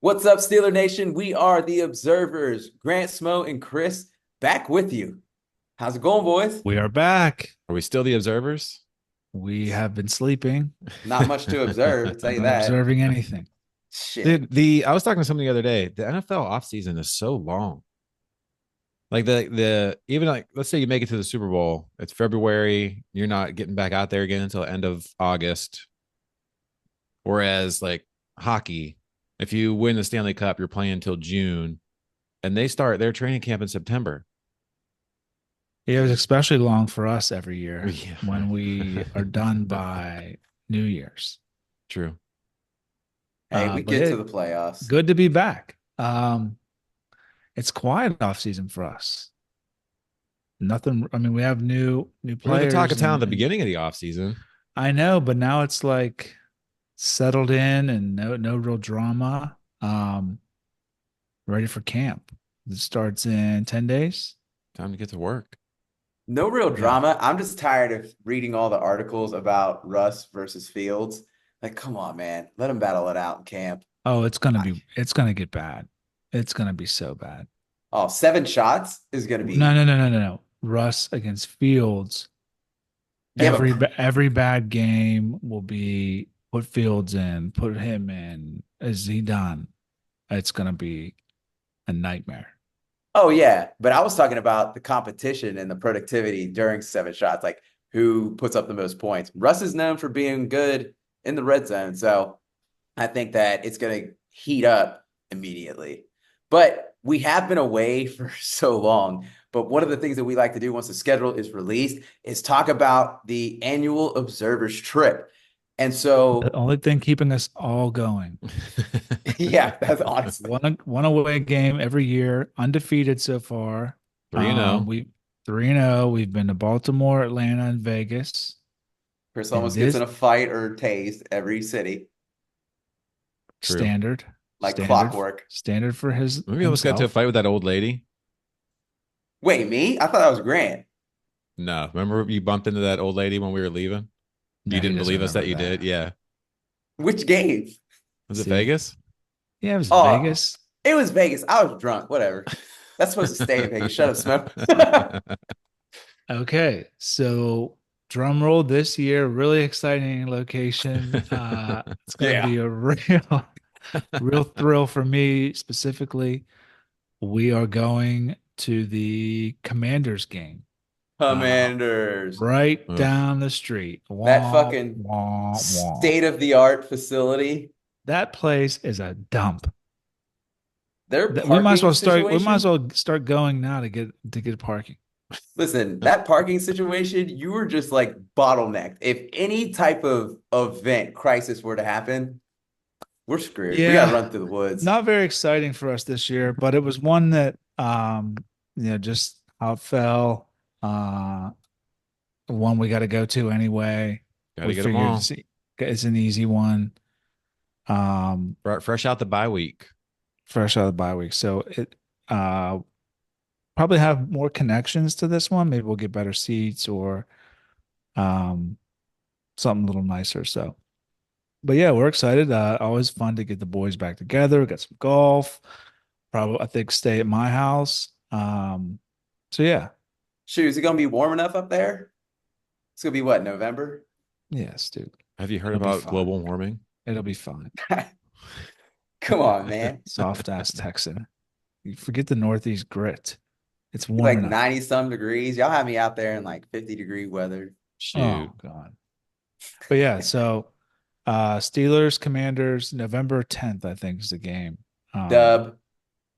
What's up, Steeler Nation? We are the Observers. Grant, Smo, and Chris back with you. How's it going, boys? We are back. Are we still the observers? We have been sleeping, Not much to observe, I'll tell you not that. observing anything. Shit. Dude, the I was talking to somebody the other day. The NFL offseason is so long. Like the even like let's say you make it to the Super Bowl, it's February, you're not getting back out there again until end of August. Whereas like hockey, if you win the Stanley Cup, you're playing until June and they start their training camp in September. It was especially long for us every year Yeah. when we are done by New Year's. True. Hey, we But get to the playoffs. good to be back. It's quiet off season for us. Nothing. I mean, we have new We were the players. talk of town at the beginning of the offseason. I know, but now it's like settled in and no real drama. Ready for camp. It starts in 10 days. Time to get to work. No real Yeah. drama. I'm just tired of reading all the articles about Russ versus Fields. Like, come on, man. Let them battle it out in camp. Oh, it's gonna get bad. It's gonna be so bad. Oh, 7 shots is going to be. No. Russ against Fields. Yeah, but Every bad game will be put Fields in, put him in. Is he done? It's gonna be a nightmare. Oh, yeah. But I was talking about the competition and the productivity during 7 shots, like who puts up the most points. Russ is known for being good in the red zone. So I think that it's going to heat up immediately. But we have been away for so long. But one of the things that we like to do once the schedule is released is talk about the annual Observers trip. And The so, only thing keeping us all going. yeah, that's honestly. One away game every year, undefeated so far. 3-0. We 3-0. We've been to Baltimore, Atlanta, and Vegas. Chris And almost gets in this a fight or tased every city, True. standard, like standard, clockwork. standard for his Maybe almost got to a himself. fight with that old lady. Wait, me? I thought that was Grant. No, remember you bumped into that old lady when we were leaving? No, You he didn't doesn't believe us that you remember did? Yeah. Which game? Was it See? Vegas? Yeah, it was Oh, Vegas. it was Vegas. I was drunk. Whatever. That's supposed to stay in Vegas. Shut up, Smoke. Okay, so drum roll this year, really exciting location. It's going to Yeah. be a real thrill for me specifically. We are going to the Commanders game, Commanders. right Ugh. down the street. That Wah, fucking wah, wah. state-of-the-art facility. That place is a dump. Their We might as parking well start. We might as situation. well start going now to get parking. Listen, that parking situation, you were just like bottlenecked. If any type of event crisis were to happen, we're screwed. We got to Yeah, run through the woods. not very exciting for us this year, but it was one that just how it fell. One we got to go to anyway. Got to We get them figured all. it's an easy one. Fresh out the bye week. Fresh out of the bye week, so it probably have more connections to this one. Maybe we'll get better seats or um something a little nicer. So, but yeah, we're excited. Always fun to get the boys back together. Got some golf. Probably, I think, stay at my house. So yeah, Shoot, is it going to be warm enough up there? It's going to be what, November? yes, dude. Have you heard It'll be about fine. global warming? It'll be fine. Come on, man. Soft ass Texan. You forget the Northeast grit. It's warm Like enough. 90 some degrees. Y'all have me out there in like 50-degree weather. Shoot. Oh God. But yeah, so Steelers, Commanders, November 10th, I think is the game. Dub.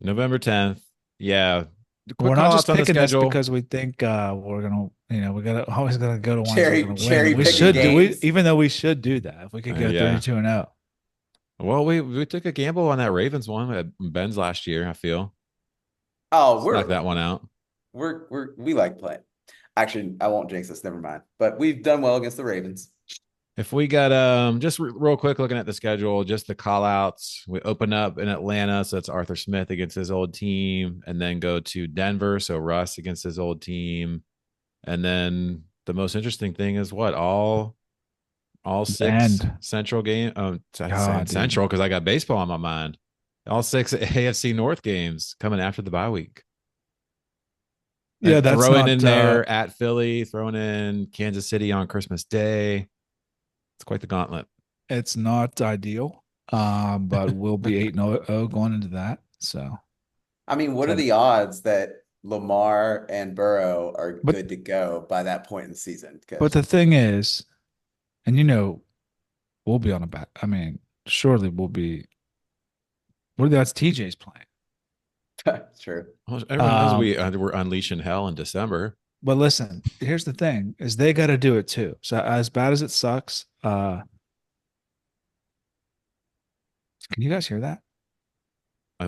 November 10th. Yeah. The quick We're not call just outs on the picking this schedule. because we think we're gonna, we gotta always gonna go to ones that are gonna win. Cherry We picking should do we games. even though we should do that if we could go Yeah. 32 and 0. Well, we took a gamble on that Ravens one at Ben's last year, I feel. Oh, Knock that one out. we like playing. Actually, I won't jinx us. Never mind. But we've done well against the Ravens. If we got just real quick looking at the schedule, just the call outs, we open up in Atlanta, so it's Arthur Smith against his old team, and then go to Denver, so Russ against his old team. And then the most interesting thing is what? All six Bend. central game. God, dude. Central because I got baseball on my mind. All 6 AFC North games coming after the bye week. Yeah, And that's throwing not in there at Philly, throwing in Kansas City on Christmas Day. It's quite the gauntlet. it's not ideal. But we'll be 8-0 going into that. So I mean, what are excited. the odds that Lamar and Burrow are But good to go by that point in the season? but Because the thing is, and we'll be on a back. I mean, surely we'll be. What are the odds TJ's playing? it's true. Well, everyone knows Um, we're unleashing hell in December. but listen, here's the thing: is they got to do it too. So as bad as it sucks, can you guys hear that,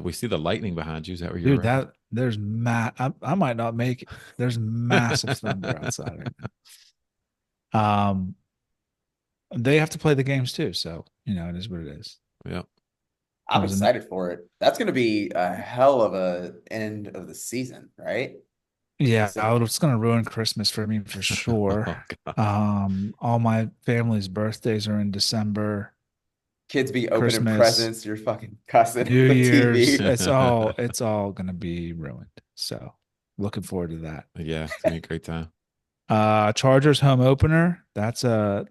We see the lightning behind you. Is that where you're dude? right? That there's I might not make it. There's massive thunder outside right now. They have to play the games too, so it is what it is. Yeah. I'm excited for it. That's going to be a hell of a end of the season, right? Yeah, So it's gonna ruin Christmas for me for sure. Oh, God. All my family's birthdays are in December. kids be opening Christmas, presents, you're fucking cussing New at the Year's, TV. it's all gonna be ruined. So looking forward to that. Yeah, it's gonna be a great time. Chargers home opener. That's a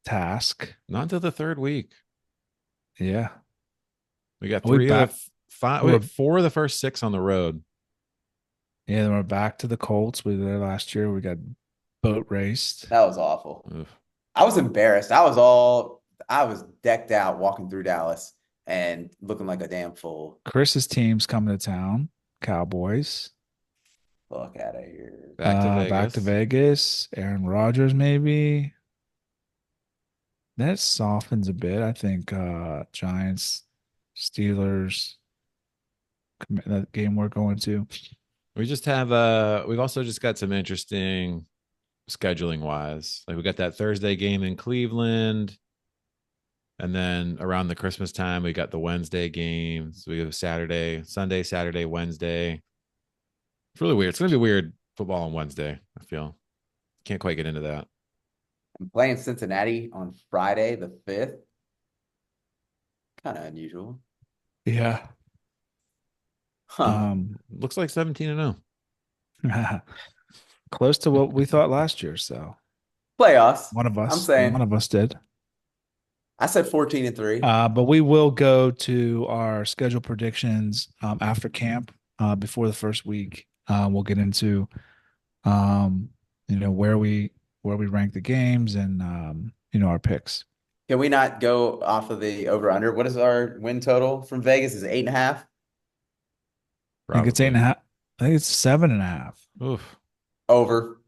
task. Not until the 3rd week. Yeah. We got We 3 of back the 5. we're 4 of the first 6 on the road. yeah, then we're back to the Colts. We were there last year. We got boat raced. That was awful. Oof. I was embarrassed. I was decked out walking through Dallas and looking like a damn fool. Chris's team's coming to town. Cowboys. Fuck out of here. Back to Back to Vegas. Vegas. Aaron Rodgers, maybe. That softens a bit. I think Giants, Steelers, that game we're going to. We just have we've also just got some interesting scheduling wise. Like we got that Thursday game in Cleveland. And then around the Christmas time, we got the Wednesday games. We have Saturday, Sunday, Saturday, Wednesday. It's really weird. It's gonna be weird football on Wednesday, I feel. Can't quite get into that. I'm playing Cincinnati on Friday, the 5th. Kind of unusual. Yeah. Huh. Looks like 17-0. Close to what we thought last year. So Playoffs. one of I'm us, saying. one of us did. I said 14-3. But we will go to our schedule predictions after camp before the first week. We'll get into where we rank the games and our picks. Can we not go off of the over/under? What is our win total from Vegas? Is it 8.5? I think it's 8.5. I think it's 7.5. Oof. Over.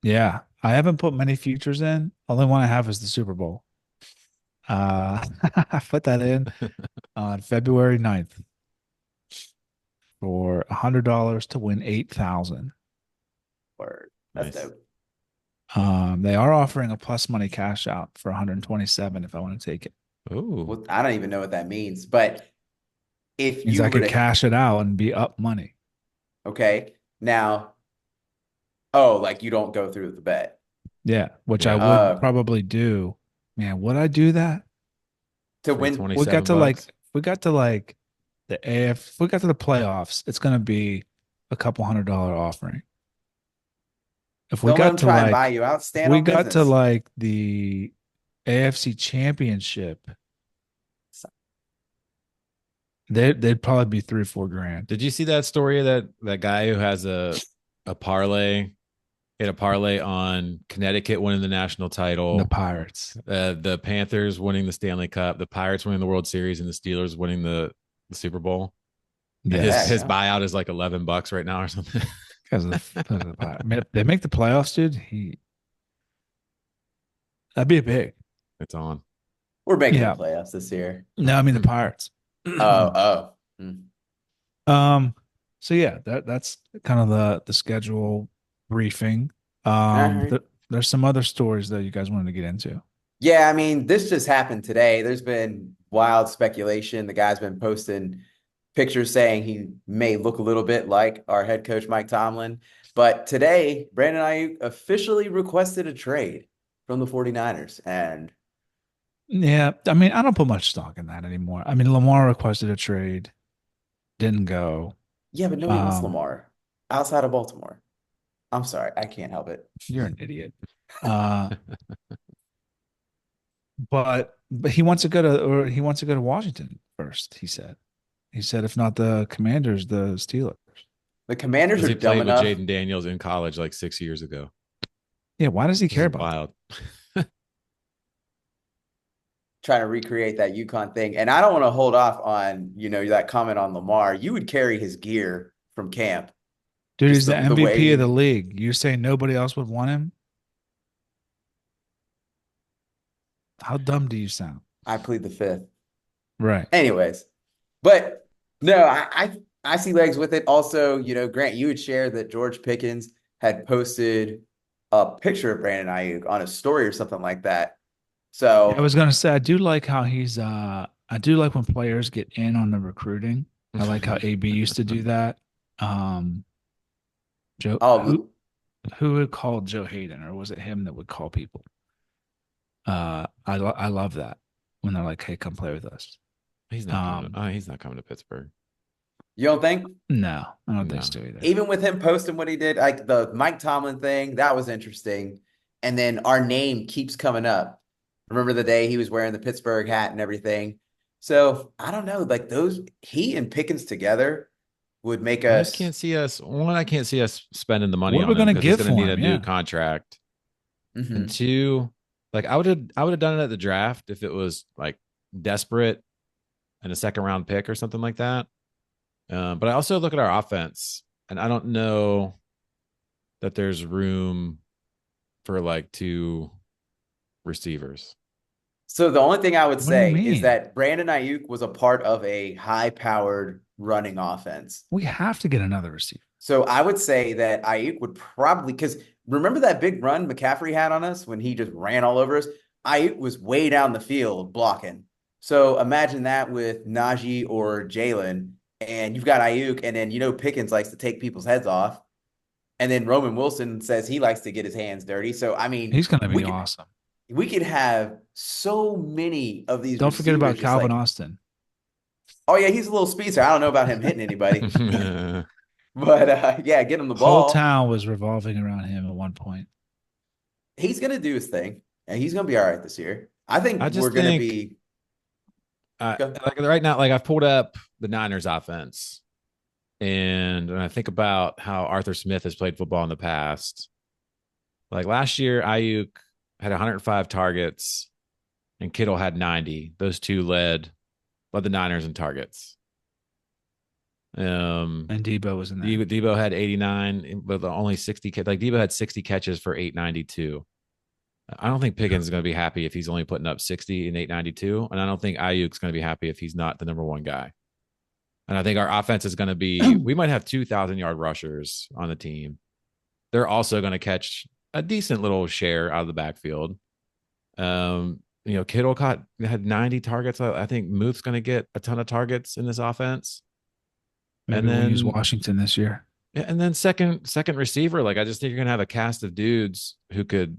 Yeah, I haven't put many futures in. Only one I have is the Super Bowl. I put that in on February 9th for $100 to win 8,000. Word. That's Nice. dope. They are offering a plus money cash out for 127 if I want to take it. Oh, Well, I don't even know what that means, but if Means you I were could to, cash it out and be up money. okay, now, oh, like you don't go through with the bet. Yeah, which I Yeah. would probably do. Man, would I do that? To for win, 27 We got to like bucks. we got to like the AF if we got to the playoffs, it's gonna be a couple $100 offering. If we don't let got them to try and buy like you out. if Stand we on got to business. like the AFC championship, they'd probably be 3 or 4 grand. Did you see that story of that guy who has a parlay? He had a parlay on Connecticut winning the national title, The Pirates. the Panthers winning the Stanley Cup, the Pirates winning the World Series, and the Steelers winning the Super Bowl. And Yes. his buyout is like $11 right now or something. Because of the Pirates. I mean, if they make the playoffs, dude, that'd be a big. It's on. We're making Yeah. the playoffs this year. No, I mean the Pirates. Oh. So yeah, that's kind of the schedule briefing. Right. There's some other stories that you guys wanted to get into. Yeah, I mean, this just happened today. There's been wild speculation. The guy's been posting pictures saying he may look a little bit like our head coach, Mike Tomlin. But today, Brandon Aiyuk officially requested a trade from the 49ers. And Yeah, I mean, I don't put much stock in that anymore. I mean, Lamar requested a trade, didn't go. Yeah, but nobody wants Um, Lamar outside of Baltimore. I'm sorry, I can't help it. you're an idiot. Uh, but he wants to go to Washington first, he said. He said if not the Commanders, the Steelers. The Commanders Because are he dumb played with enough Jaden Daniels in college like 6 years ago. Yeah, why does he This care is about that? wild. trying to recreate that UConn thing. And I don't want to hold off on, that comment on Lamar. You would carry his gear from camp. Dude, Just he's the the way MVP of the you league. You're saying nobody else would want him? How dumb do you sound? I plead the fifth. Right. Anyways, but no, I see legs with it. Also, Grant, you would share that George Pickens had posted a picture of Brandon Aiyuk on a story or something like that. Yeah, I So, was gonna say I do like how I do like when players get in on the recruiting. I like how AB used to do that. Um Joe oh, who would call Joe Hayden, or was it him that would call people? I love that when they're like, "Hey, come play with us." He's not coming. He's not coming to Pittsburgh. you don't think? No, I don't think No. so either. Even with him posting what he did, like the Mike Tomlin thing, that was interesting. And then our name keeps coming up. Remember the day he was wearing the Pittsburgh hat and everything? So I don't know, like he and Pickens together would make I just us. can't see us. One, I can't see us spending the money What are we on him gonna because he's give going to for need him? a new Yeah, contract. And Mhm. two, like I would have done it at the draft if it was like desperate and a second round pick or something like that. But I also look at our offense, and I don't know that there's room for like two receivers. So the only thing I would what do you say is mean? that Brandon Aiyuk was a part of a high-powered running offense. We have to get another receiver. So I would say that Aiyuk would probably, because remember that big run McCaffrey had on us when he just ran all over us? Aiyuk was way down the field blocking. So imagine that with Najee or Jalen, and you've got Aiyuk, and then Pickens likes to take people's heads off, and then Roman Wilson says he likes to get his hands dirty. So I mean, He's gonna we be could awesome. we could have so many of these Don't forget receivers about just Calvin like, Austin. oh yeah, he's a little speedster. I don't know about him hitting anybody, I but yeah, get him the Whole ball. town was revolving around him at one point. He's going to do his thing, and he's going to be all right this year. I think we're just going to think be. like right now, like I've pulled up the Niners offense, and when I think about how Arthur Smith has played football in the past, like last year, Aiyuk had 105 targets and Kittle had 90. Those two led the Niners in targets. And Debo was in there. Debo had 89, but only 60. Like Debo had 60 catches for 892. I don't think Pickens is going to be happy if he's only putting up 60 and 892, and I don't think Aiyuk's going to be happy if he's not the number one guy. And I think our offense is going to be. We might have 2,000-yard rushers on the team. They're also going to catch a decent little share out of the backfield. Kittle had 90 targets. I think Muth's going to get a ton of targets in this offense. Maybe And we'll then use Washington this year. and then second receiver, like I just think you're going to have a cast of dudes who could.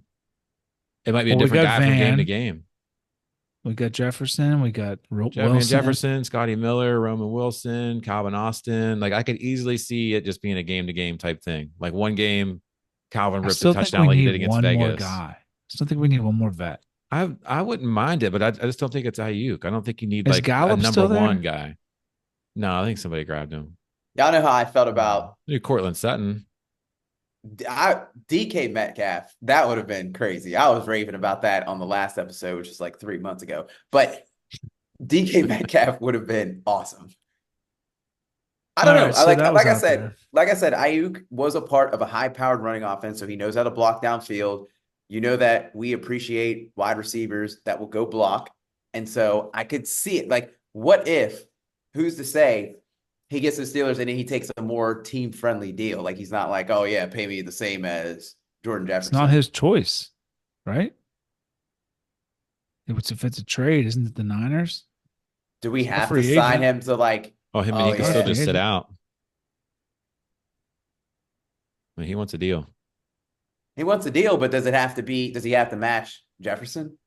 It might be a different guy from game to game. We got Jefferson. We got Van Wilson. Jefferson, Scotty Miller, Roman Wilson, Calvin Austin. Like I could easily see it just being a game to game type thing. Like one game, Calvin I rips a still think touchdown we like he need did against one more Vegas. guy. I still think we need one more vet. I wouldn't mind it, but I just don't think it's Aiyuk. I don't think you need Is like Gallup a number still there? one guy. No, I think somebody grabbed him. Y'all know how I felt about Cortland Sutton. DK Metcalf. That would have been crazy. I was raving about that on the last episode, which was like 3 months ago. But DK Metcalf would have been awesome. I don't know. Right, so that was like I out said, there. Aiyuk was a part of a high-powered running offense, so he knows how to block downfield. You know that we appreciate wide receivers that will go block. And so I could see it. Like, what if, who's to say he gets the Steelers and then he takes a more team-friendly deal? Like, he's not like, oh, yeah, pay me the same as Jordan It's Jefferson. not his choice, right? If it's a trade, isn't it the Niners? Do we He's not a have to free sign agent. him to like, Oh, him and oh, he can yeah. still just Free sit agent. out. I mean, he wants a deal. He wants a deal, but does he have to match Jefferson?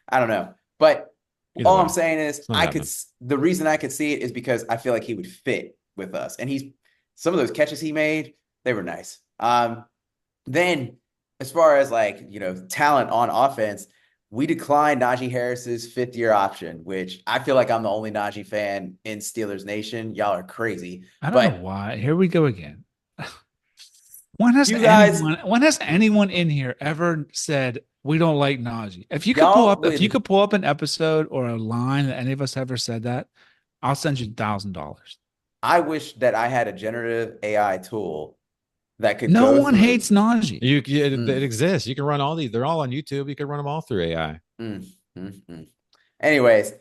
I don't know. But Either all way, I'm saying is it's not happening. the reason I could see it is because I feel like he would fit with us. And some of those catches he made, they were nice. Then as far as like, talent on offense, we declined Najee Harris's 5th-year option, which I feel like I'm the only Najee fan in Steelers Nation. Y'all are crazy. I don't know But why. Here we go again. When has you guys, anyone in here ever said we don't like Najee? If you could pull up an episode or a line that any of us ever said that, I'll send you $1,000. I wish that I had a generative AI tool that could No go one through. hates Najee. It exists. You can run all these. They're all on YouTube. You can run them all through AI. Anyways,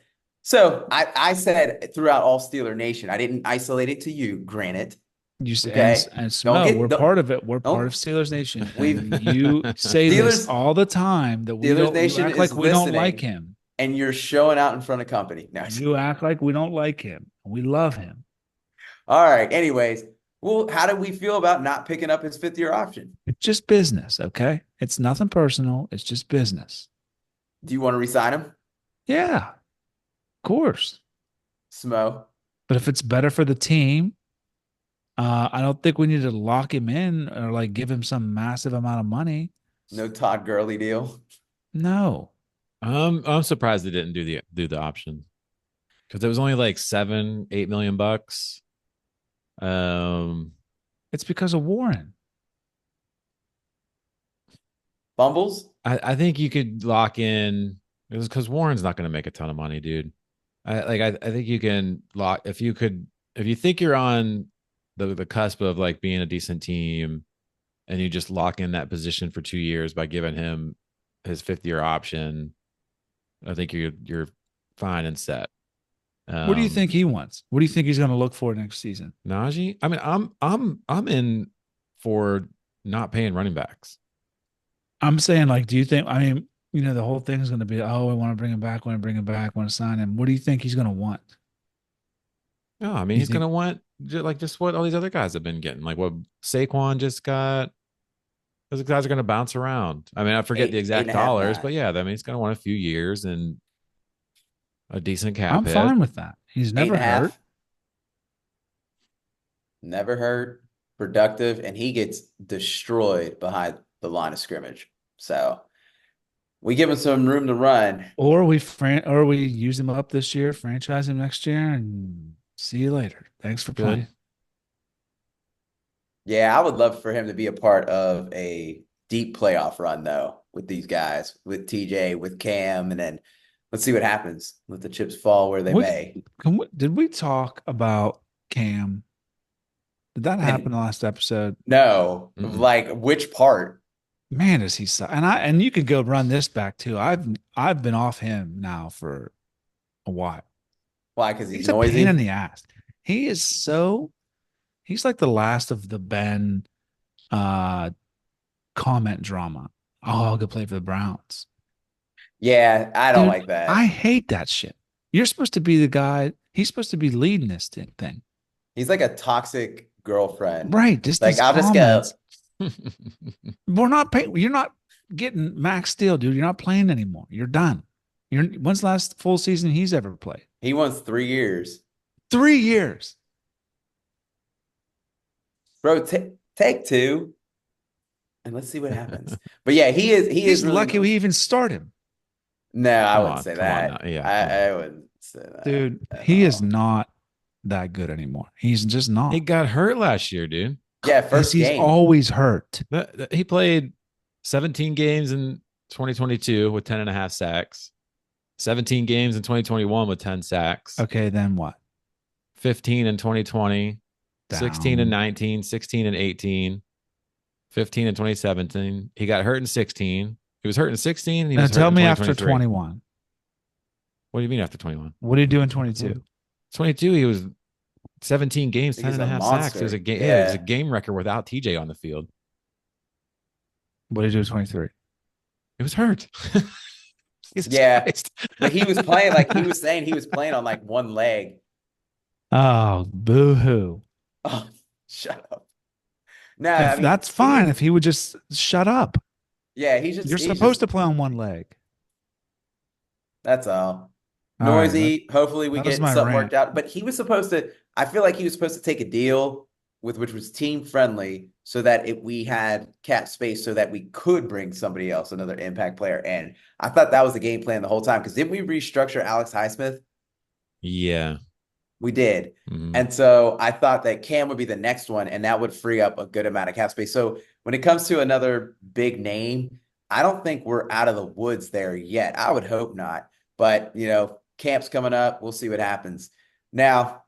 so I said throughout all Steeler Nation, I didn't isolate it to you, granted. You say, Okay. and Smo, we're part of it. We're part of Steelers Nation. You say this all the time that we Steelers don't. Nation You act like we don't like him, and you're showing out in front of company. No, you act like we don't like him. We love him. All right. Anyways, well, how do we feel about not picking up his 5th-year option? It's just business, okay? It's nothing personal. It's just business. Do you want to re-sign him? Yeah, of course. Smo. But if it's better for the team, I don't think we need to lock him in or like give him some massive amount of money. No Todd Gurley deal. No. I'm surprised they didn't do the option because it was only like $7-8 million bucks. It's because of Warren. Fumbles? I think you could lock in. It was because Warren's not going to make a ton of money, dude. I think you can lock if you think you're on the cusp of like being a decent team, and you just lock in that position for 2 years by giving him his 5th-year option. I think you're fine and set. What do you think he wants? What do you think he's going to look for next season? Najee? I mean, I'm in for not paying running backs. I'm saying, like, do you think? I mean, the whole thing is going to be, oh, I want to bring him back, want to sign him. What do you think he's going to want? No, I mean, he's going to want just what all these other guys have been getting, like what Saquon just got. Those guys are going to bounce around. I mean, I forget the exact dollars, but yeah, I mean, he's going to want a few years and a decent cap hit. I'm fine with that. He's never hurt. Never hurt, productive, and he gets destroyed behind the line of scrimmage. So we give him some room to run. Or we use him up this year, franchise him next year, and see you later. Thanks for playing. Yeah, I would love for him to be a part of a deep playoff run, though, with these guys, with TJ, with Cam, and then let's see what happens. Let the chips fall where they may. Did we talk about Cam? Did that happen in the last episode? No. Mm-hmm. Like, which part? Man, is he and you could go run this back too. I've been off him now for a while. Why? Because he's noisy. A pain in the ass. He's like the last of the Ben comment drama. Oh, I'll go play for the Browns. Yeah, I don't like that. I hate that shit. You're supposed to be the guy. He's supposed to be leading this thing. He's like a toxic girlfriend. Right. Just like, I'll just go. We're not paying. You're not getting max deal, dude. You're not playing anymore. You're done. When's the last full season he's ever played? He wants 3 years. 3 years. Bro, take 2. And let's see what happens. But yeah, he's really lucky we even start him. No, I wouldn't say that. Yeah, I wouldn't say that. Dude, he is not that good anymore. He's just not. He got hurt last year, dude. Yeah, first game. He's always hurt. He played 17 games in 2022 with 10.5 sacks. 17 games in 2021 with 10 sacks. Okay, then what? 15 in 2020. 16 and 19, 16 and 18, 15 and 2017. He got hurt in 16. He was hurt in 16. He was tell me after 21. What do you mean after 21? What did he do in 22? 22, he was 17 games, 10.5 sacks. It was a game. Yeah, it was a game record without TJ on the field. What did he do in 23? He was hurt. Yeah, but he was playing like he was saying he was playing on like one leg. Oh, boo-hoo. Oh, shut up. No, I mean, that's fine if he would just shut up. Yeah, You're supposed to play on one leg. That's all. All right, Noisy. Hopefully we that was get my something rant. worked out. But he was supposed to, I feel like he was supposed to take a deal with which was team friendly so that we had cap space so that we could bring somebody else, another impact player. And I thought that was the game plan the whole time. Because didn't we restructure Alex Highsmith? Yeah. We did. Mhm. And so I thought that Cam would be the next one, and that would free up a good amount of cap space. So when it comes to another big name, I don't think we're out of the woods there yet. I would hope not. But, camp's coming up. We'll see what happens. Now,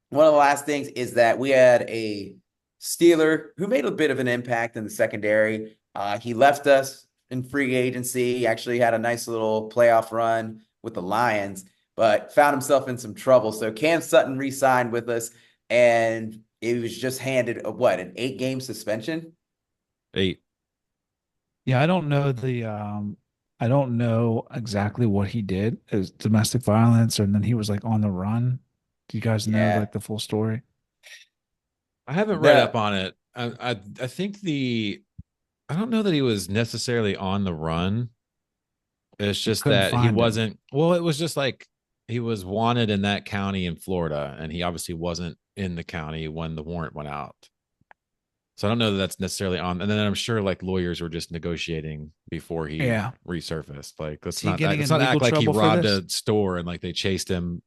one of the last things is that we had a Steeler who made a bit of an impact in the secondary. He left us in free agency. He actually had a nice little playoff run with the Lions, but found himself in some trouble. So Cam Sutton re-signed with us, and it was just handed an 8-game suspension? 8. Yeah, I don't know exactly what he did. It was domestic violence, and then he was like on the run. Do you guys know Yeah. like the full story? I haven't read No. up on it. I think I don't know that he was necessarily on the run. It's just Couldn't that he find him. wasn't. Well, it was just like he was wanted in that county in Florida, and he obviously wasn't in the county when the warrant went out. So I don't know that that's necessarily on. And then I'm sure like lawyers were just negotiating before he Yeah. resurfaced. Like Is he getting let's in not legal act like he trouble for robbed this? a store and like they chased him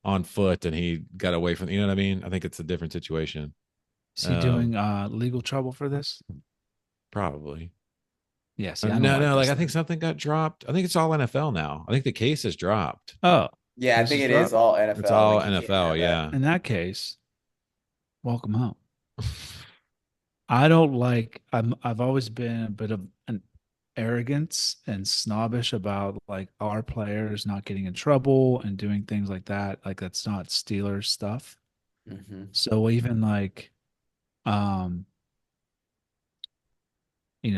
on foot and he got away from. You know what I mean? I think it's a different situation. Is he doing legal trouble for this? Probably. Yes. Yeah, I don't No, like no. Like this I think thing. something got dropped. I think it's all NFL now. I think the case is dropped. Oh, Yeah, I this think is it is dropped? all It's NFL. all Like, you can't NFL. have that. Yeah. In that case, welcome home. I don't like I've always been a bit of an arrogance and snobbish about like our players not getting in trouble and doing things like that. Like that's not Steelers stuff. Mm-hmm. So even like um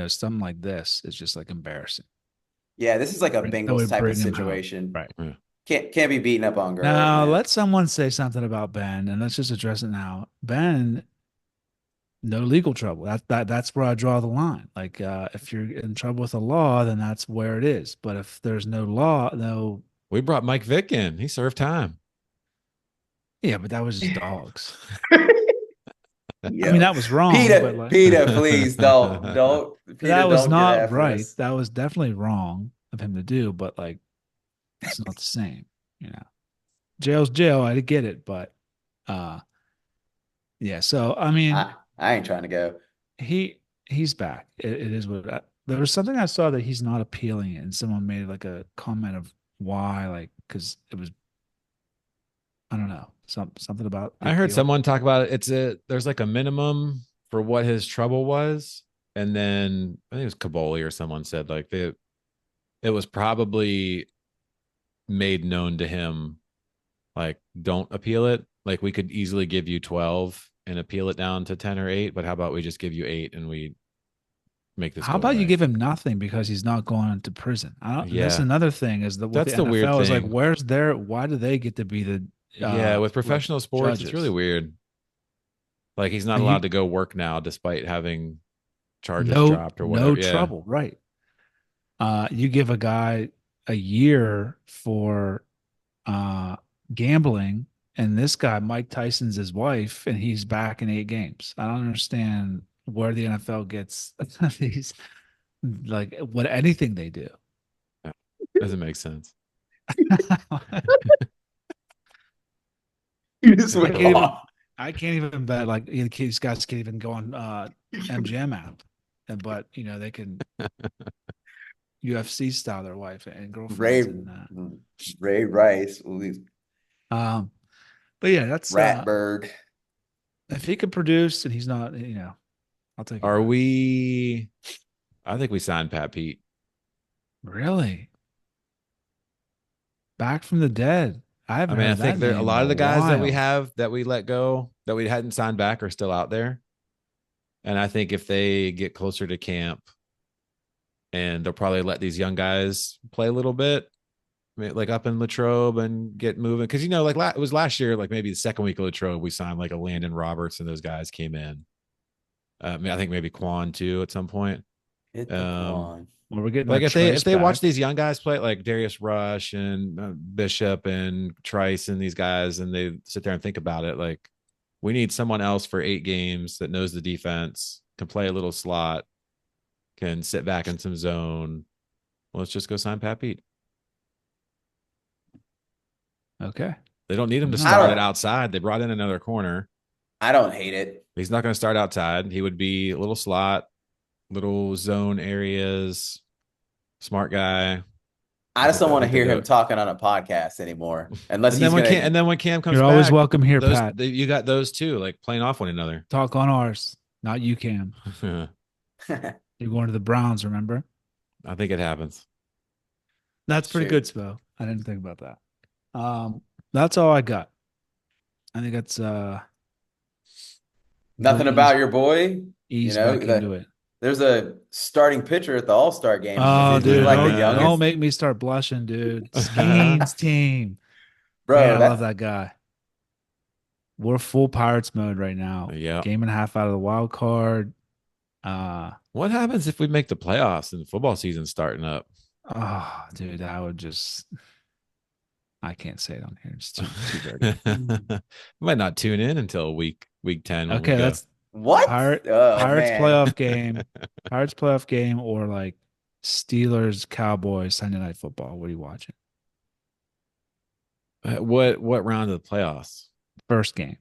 something like this is just like embarrassing. Yeah, this is like a That Bengals would type of bring him home. situation. Right. Yeah. Can't be beaten up on girls, Now man. let someone say something about Ben and let's just address it now. Ben, no legal trouble. That's where I draw the line. Like if you're in trouble with the law, then that's where it is. But if there's no law, no. We brought Mike Vick in. He served time. Yeah, but that was just dogs. I mean, Yo, that was wrong, but PETA, like PETA, please don't, PETA, that was don't get not after right. us. That was definitely wrong of him to do, but like it's not the same, Jail's jail, I get it, but uh yeah, so I mean, I ain't trying to go. he's back. It is what there was something I saw that he's not appealing, and someone made like a comment of why, like, because it was, I don't know, something about the I heard appeal. someone talk about it. There's like a minimum for what his trouble was. And then I think it was Kaboli or someone said like it was probably made known to him, like, don't appeal it. Like we could easily give you 12 and appeal it down to 10 or 8, but how about we just give you 8 and we make this How go about you away? give him nothing because he's not going to prison? I don't. And that's Yeah. another thing is that with That's the the weird NFL is like, thing. why do they get to be the Yeah, with like professional sports, it's really judges? weird. Like he's not And allowed to go work now despite having charges no dropped or no whatever. Yeah. trouble, right? You give a guy a year for uh gambling, and this guy Mike Tyson's his wife, and he's back in 8 games. I don't understand where the NFL gets these, like, what anything they do. Doesn't make sense. You just I went can't even off. I can't even bet like these guys can't even go on MGM app, but they can UFC style their wife and girlfriends Ray and Ray Rice, um but yeah, that's Ratbird. if he could produce and he's not, I'll take it. Are we? I think we signed Pat Pete. Really? Back from the dead. I haven't I heard think that there a name lot of in the a guys that we while. have that we let go that we hadn't signed back are still out there. And I think if they get closer to camp and they'll probably let these young guys play a little bit, like up in Latrobe and get moving. Cause like it was last year, like maybe the second week of Latrobe, we signed like a Landon Roberts and those guys came in. I think maybe Quan too at some point. Hit the Quan. Well, we're getting Like our if they Trice watch back. these young guys play, like Darius Rush and Bishop and Trice and these guys, and they sit there and think about it, like we need someone else for 8 games that knows the defense, can play a little slot, can sit back in some zone. Well, let's just go sign Pat Pete. Okay. They don't need him to I start don't- it outside. They brought in another corner. I don't hate it. He's not going to start outside. He would be a little slot, little zone areas, smart guy. I just don't want to think they hear do him it. talking on a podcast anymore, unless And he's then gonna. when Cam comes You're always back, welcome here, Pat. you got those two, like playing off one another. Talk on ours, not you, Cam. You're going to the Browns, remember? I think it happens. That's pretty Shoot. good, Spo. I didn't think about that. That's all I got. I think that's Nothing Ease- about your boy. ease know, back that- into it. There's a starting pitcher at the All-Star game. Oh, Is he dude, like don't, the youngest? don't make me start blushing, dude. Skeens team. Bro, Man, I that's love that guy. We're full Pirates mode right now. Yeah. Game and a half out of the wild card. What happens if we make the playoffs and the football season's starting up? Oh, dude, I would just. I can't say it on here. It's too dirty. We might not tune in until week 10. when we Okay, go. that's what? Pirates Man. playoff game. Pirates playoff game or like Steelers Cowboys Sunday Night Football. What are you watching? What round of the playoffs? First game.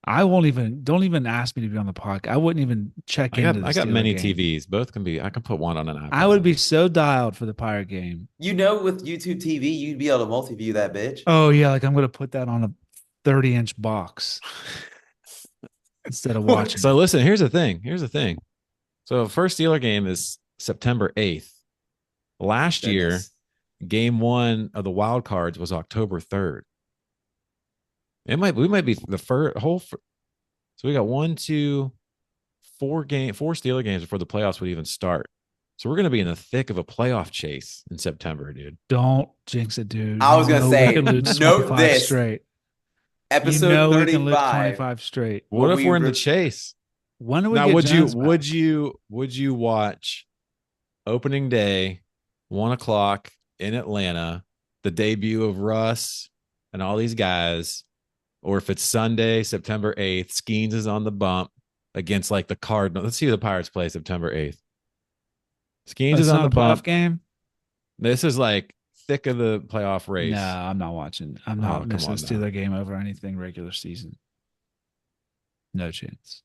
I won't even. Don't even ask me to be on the podcast. I wouldn't even check into. The I got Steeler many game. TVs. Both can be. I can put one on an iPad. I would be so dialed for the Pirate game. With YouTube TV, you'd be able to multi-view that bitch. Oh yeah, like I'm gonna put that on a 30-inch box instead of watching. So listen, here's the thing. So first Steeler game is September 8th. Last year, Goodness. game 1 of the wild cards was October 3rd. We might be the so we got 4 Steeler games before the playoffs would even start. So we're going to be in the thick of a playoff chase in September, dude. Don't jinx it, dude. I was gonna say, we can lose note 25 this. straight. Episode we can lose 35. 25 straight. What if we we're in the re- chase? When do we Now, get would Jones back? you watch opening day, 1:00 in Atlanta, the debut of Russ and all these guys, or if it's Sunday, September 8th, Skeens is on the bump against like the Cardinals. Let's see who the Pirates play September 8th. Skeens It's is on not the a playoff bump. game? This is like thick of the playoff race. No, I'm not watching. I'm Oh, not come missing a on now. Steeler game over anything regular season. No chance.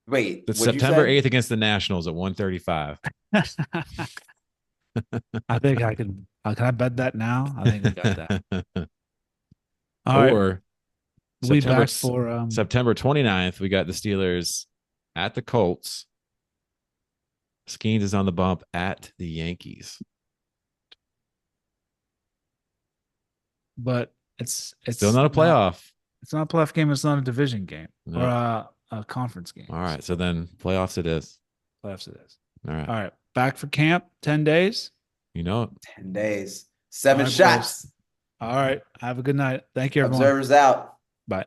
Wait, It's what'd you September say? 8th against the Nationals at 1:35. I think I can. Can I bet that now? I think we got that. All right, Or we'll be September, back for September 29th, we got the Steelers at the Colts. Skeens is on the bump at the Yankees. but it's Still not a playoff. It's not a playoff game. It's not a division game No. or a conference game. All right. So then playoffs it is. Playoffs it is. All right. All right, back for camp. 10 days. You know it. 10 days. 7 All right, shots. All right. Have a good night. Thank you, everyone. Observers out. Bye.